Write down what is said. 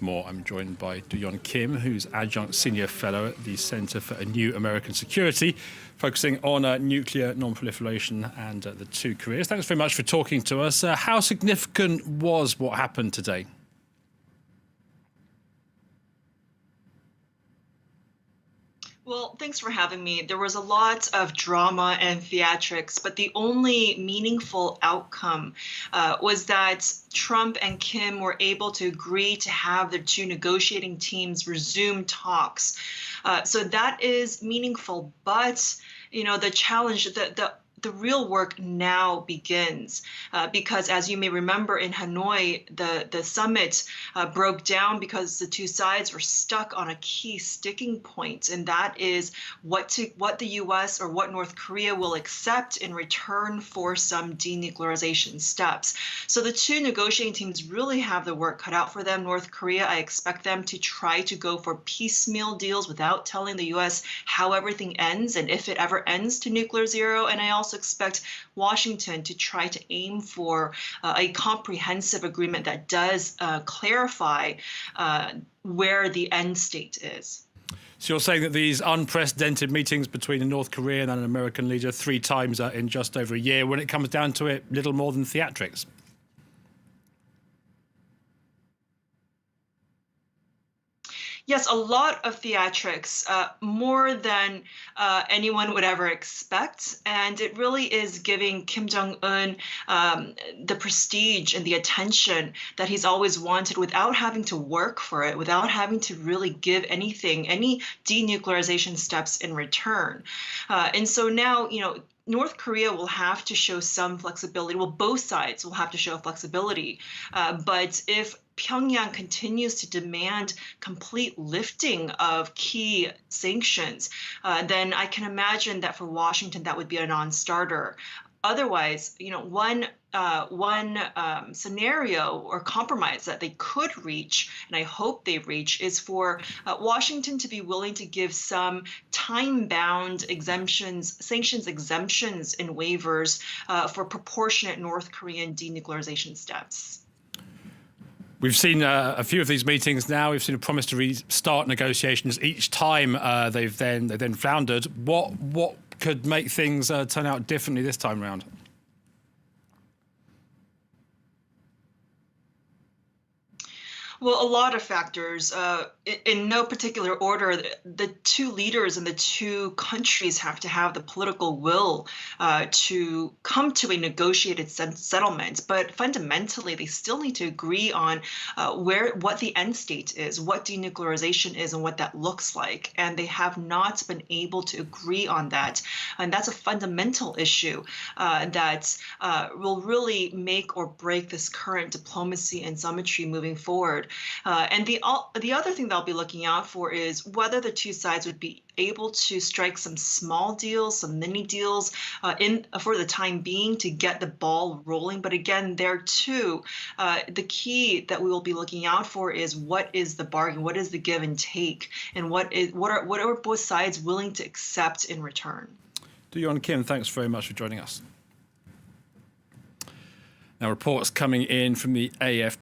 More. I'm joined by Duyeon Kim, who's Adjunct Senior Fellow at the Center for a New American Security, focusing on nuclear non-proliferation and the two Koreas. Thanks very much for talking to us. How significant was what happened today? Well, thanks for having me. There was a lot of drama and theatrics, but the only meaningful outcome was that Trump and Kim were able to agree to have their two negotiating teams resume talks. So that is meaningful, but the challenge, the real work now begins because, as you may remember, in Hanoi, the summit broke down because the two sides were stuck on a key sticking point, and that is what the U.S. or what North Korea will accept in return for some denuclearization steps. So the two negotiating teams really have the work cut out for them. North Korea, I expect them to try to go for piecemeal deals without telling the U.S. how everything ends and if it ever ends to nuclear zero. And I also expect Washington to try to aim for a comprehensive agreement that does clarify where the end state is. So you're saying that these unprecedented meetings between a North Korean and an American leader 3 times in just over a year, when it comes down to it, little more than theatrics? Yes, a lot of theatrics, more than anyone would ever expect. And it really is giving Kim Jong-un the prestige and the attention that he's always wanted without having to work for it, without having to really give anything, any denuclearization steps in return. And so now, North Korea will have to show some flexibility. Well, both sides will have to show flexibility. But if Pyongyang continues to demand complete lifting of key sanctions, then I can imagine that for Washington, that would be a non-starter. Otherwise, one scenario or compromise that they could reach, and I hope they reach, is for Washington to be willing to give some time-bound exemptions, sanctions exemptions and waivers for proportionate North Korean denuclearization steps. We've seen a few of these meetings now. We've seen a promise to restart negotiations each time they've then floundered. What could make things turn out differently this time round? Well, a lot of factors. In no particular order, the two leaders in the two countries have to have the political will to come to a negotiated settlement. But fundamentally, they still need to agree on what the end state is, what denuclearization is, and what that looks like. And they have not been able to agree on that. And that's a fundamental issue that will really make or break this current diplomacy and symmetry moving forward. And the other thing they'll be looking out for is whether the two sides would be able to strike some small deals, some mini deals for the time being to get the ball rolling. But again, there too, the key that we will be looking out for is what is the bargain, what is the give and take, and what are both sides willing to accept in return. Duyeon Kim, thanks very much for joining us. Now, reports coming in from the AFP